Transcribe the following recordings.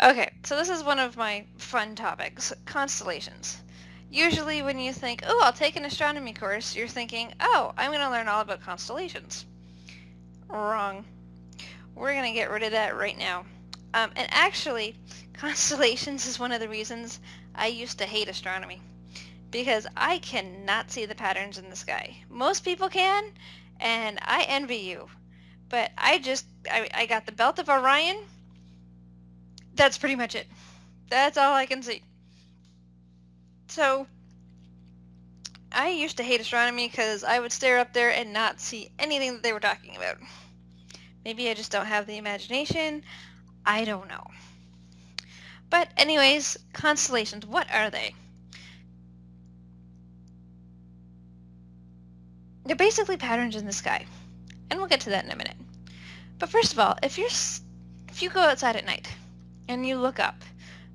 Okay, so this is one of my fun topics, constellations. Usually when you think, oh, I'll take an astronomy course, you're thinking, oh, I'm going to learn all about constellations. Wrong. We're going to get rid of that right now. And actually, constellations is one of the reasons I used to hate astronomy, because I cannot see the patterns in the sky. Most people can, and I envy you. But I got the belt of Orion. That's pretty much it. That's all I can see. So I used to hate astronomy because I would stare up there and not see anything that they were talking about. Maybe I just don't have the imagination. I don't know. But anyways, constellations, what are they? They're basically patterns in the sky, and we'll get to that in a minute. But first of all, if you go outside at night and you look up,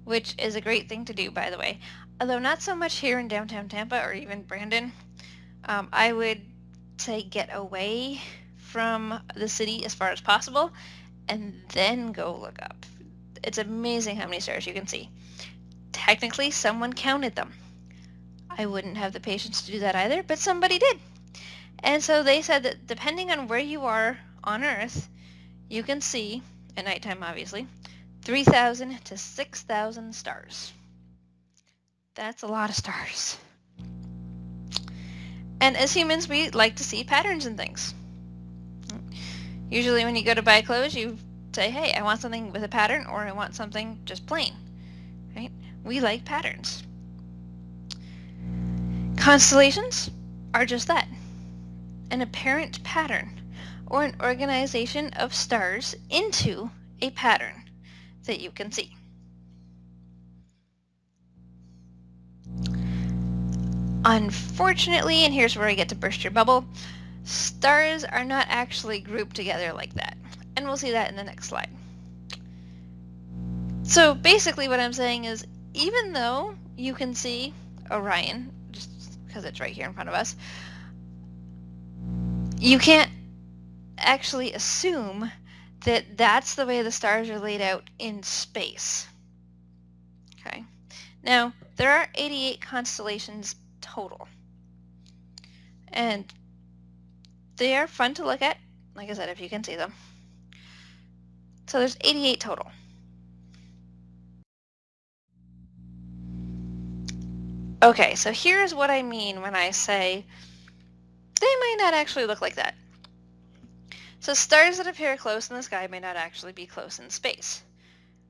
which is a great thing to do, by the way, although not so much here in downtown Tampa or even Brandon, I would say get away from the city as far as possible and then go look up. It's amazing how many stars you can see. Technically, someone counted them. I wouldn't have the patience to do that either, but somebody did. And so they said that depending on where you are on Earth, you can see, at nighttime obviously, 3,000 to 6,000 stars. That's a lot of stars. And as humans, we like to see patterns in things. Usually when you go to buy clothes, you say, hey, I want something with a pattern, or I want something just plain, right? We like patterns. Constellations are just that, an apparent pattern, or an organization of stars into a pattern that you can see. Unfortunately, and here's where I get to burst your bubble, stars are not actually grouped together like that. And we'll see that in the next slide. So basically what I'm saying is, even though you can see Orion, just because it's right here in front of us, you can't actually assume that that's the way the stars are laid out in space. Okay. Now, there are 88 constellations total. And they are fun to look at, like I said, if you can see them. So there's 88 total. Okay, so here's what I mean when I say they might not actually look like that. So stars that appear close in the sky may not actually be close in space.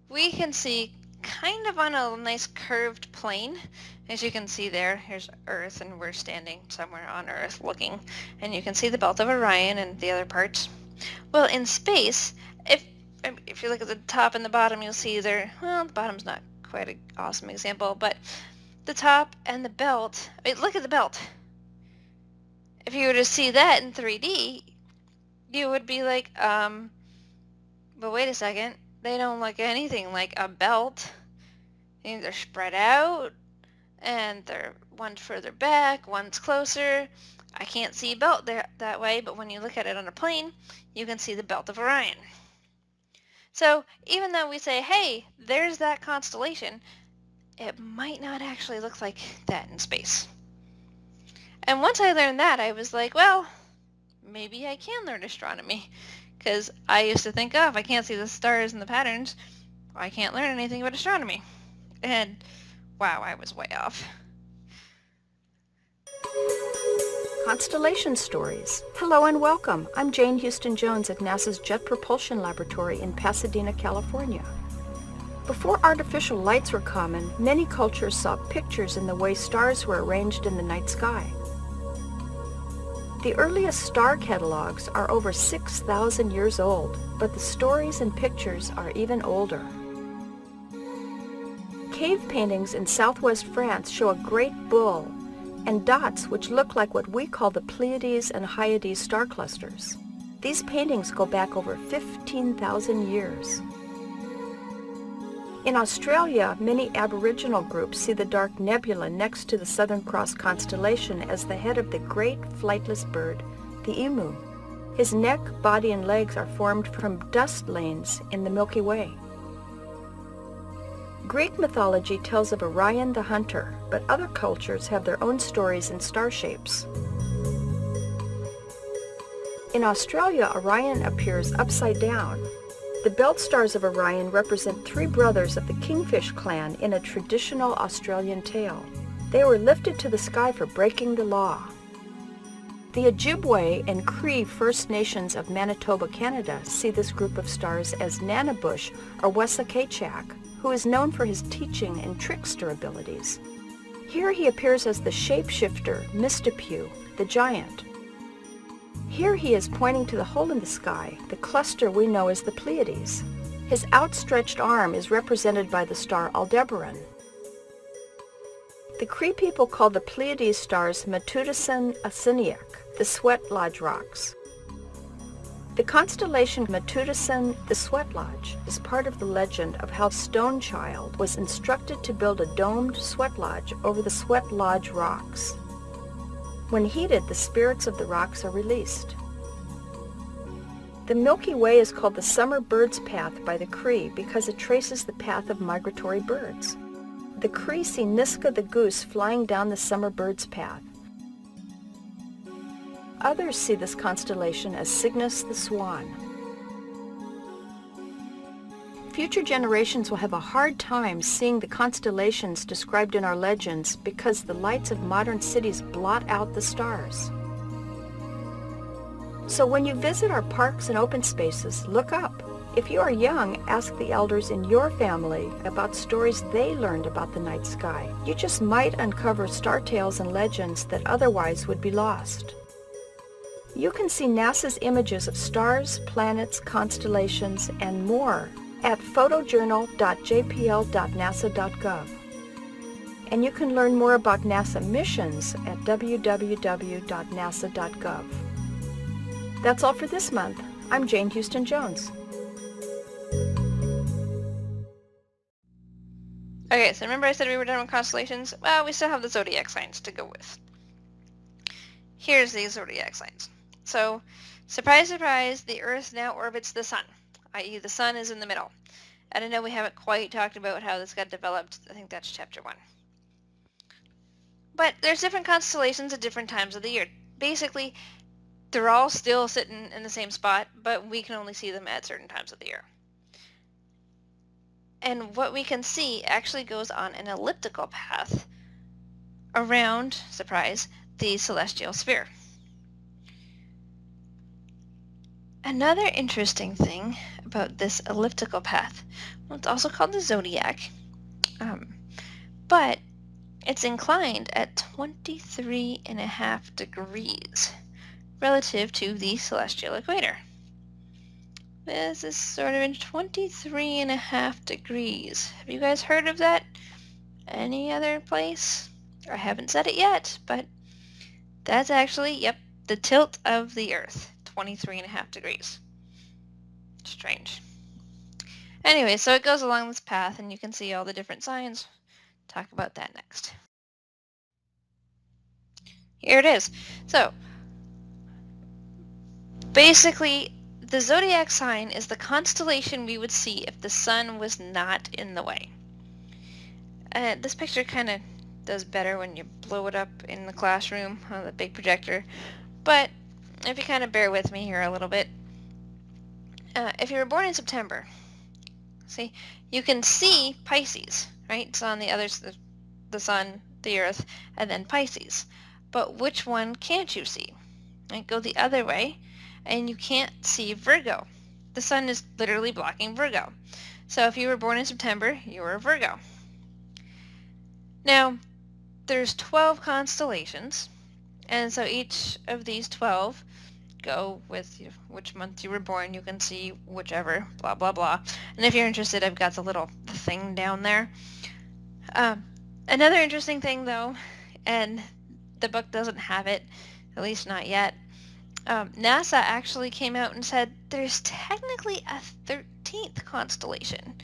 We can see kind of on a nice curved plane. As you can see there, here's Earth, and we're standing somewhere on Earth looking, and you can see the belt of Orion and the other parts. Well, in space, if you look at the top and the bottom, you'll see there, well, the bottom's not quite an awesome example, but the top and the belt, look at the belt. If you were to see that in 3D, you would be like, but wait a second, they don't look anything like a belt. They're spread out, and they're one's further back, one's closer. I can't see a belt there that way, but when you look at it on a plane, you can see the belt of Orion. So even though we say, hey, there's that constellation, it might not actually look like that in space. And once I learned that, I was like, well, maybe I can learn astronomy. Because I used to think, oh, if I can't see the stars and the patterns, I can't learn anything about astronomy. And wow, I was way off. Constellation Stories. Hello and welcome. I'm Jane Houston Jones at NASA's Jet Propulsion Laboratory in Pasadena, California. Before artificial lights were common, many cultures saw pictures in the way stars were arranged in the night sky. The earliest star catalogs are over 6,000 years old, but the stories and pictures are even older. Cave paintings in southwest France show a great bull and dots which look like what we call the Pleiades and Hyades star clusters. These paintings go back over 15,000 years. In Australia, many Aboriginal groups see the dark nebula next to the Southern Cross constellation as the head of the great flightless bird, the emu. His neck, body, and legs are formed from dust lanes in the Milky Way. Greek mythology tells of Orion the hunter, but other cultures have their own stories and star shapes. In Australia, Orion appears upside down. The belt stars of Orion represent three brothers of the Kingfish clan in a traditional Australian tale. They were lifted to the sky for breaking the law. The Ojibwe and Cree First Nations of Manitoba, Canada see this group of stars as Nanabush or Wesakachak, who is known for his teaching and trickster abilities. Here he appears as the shapeshifter Mistapu, the giant. Here he is pointing to the hole in the sky, the cluster we know as the Pleiades. His outstretched arm is represented by the star Aldebaran. The Cree people call the Pleiades stars Matudasan Asiniak, the Sweat Lodge rocks. The constellation Matudasan, the Sweat Lodge, is part of the legend of how Stone Child was instructed to build a domed sweat lodge over the Sweat Lodge rocks. When heated, the spirits of the rocks are released. The Milky Way is called the Summer Bird's Path by the Cree because it traces the path of migratory birds. The Cree see Niska the goose flying down the summer bird's path. Others see this constellation as Cygnus the swan. Future generations will have a hard time seeing the constellations described in our legends because the lights of modern cities blot out the stars. So when you visit our parks and open spaces, look up. If you are young, ask the elders in your family about stories they learned about the night sky. You just might uncover star tales and legends that otherwise would be lost. You can see NASA's images of stars, planets, constellations, and more at photojournal.jpl.nasa.gov. And you can learn more about NASA missions at www.nasa.gov. That's all for this month. I'm Jane Houston Jones. Okay, so remember I said we were done with constellations? Well, we still have the zodiac signs to go with. Here's the zodiac signs. So, surprise, surprise, the Earth now orbits the Sun, i.e. the Sun is in the middle. And I know we haven't quite talked about how this got developed. I think that's chapter 1. But there's different constellations at different times of the year. Basically, they're all still sitting in the same spot, but we can only see them at certain times of the year. And what we can see actually goes on an elliptical path around, surprise, the celestial sphere. Another interesting thing about this elliptical path, well, it's also called the zodiac, but it's inclined at 23.5 degrees relative to the celestial equator. This is sort of in 23.5 degrees. Have you guys heard of that any other place? I haven't said it yet, but that's actually, yep, the tilt of the Earth, 23.5 degrees. Strange. Anyway, so it goes along this path and you can see all the different signs. Talk about that next. Here it is. So, basically, the zodiac sign is the constellation we would see if the sun was not in the way. This picture kind of does better when you blow it up in the classroom on the big projector, but if you kind of bear with me here a little bit, if you were born in September, see, you can see Pisces, right? It's on the other, the sun, the earth, and then Pisces. But which one can't you see? Right? Go the other way, and you can't see Virgo. The sun is literally blocking Virgo. So if you were born in September, you were a Virgo. Now, there's 12 constellations, and so each of these 12 go with which month you were born. You can see whichever, blah, blah, blah. And if you're interested, I've got the little thing down there. Another interesting thing, though, and the book doesn't have it, at least not yet, NASA actually came out and said there's technically a 13th constellation.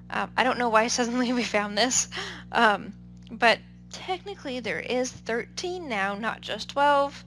I don't know why suddenly we found this, but technically there is 13 now, not just 12.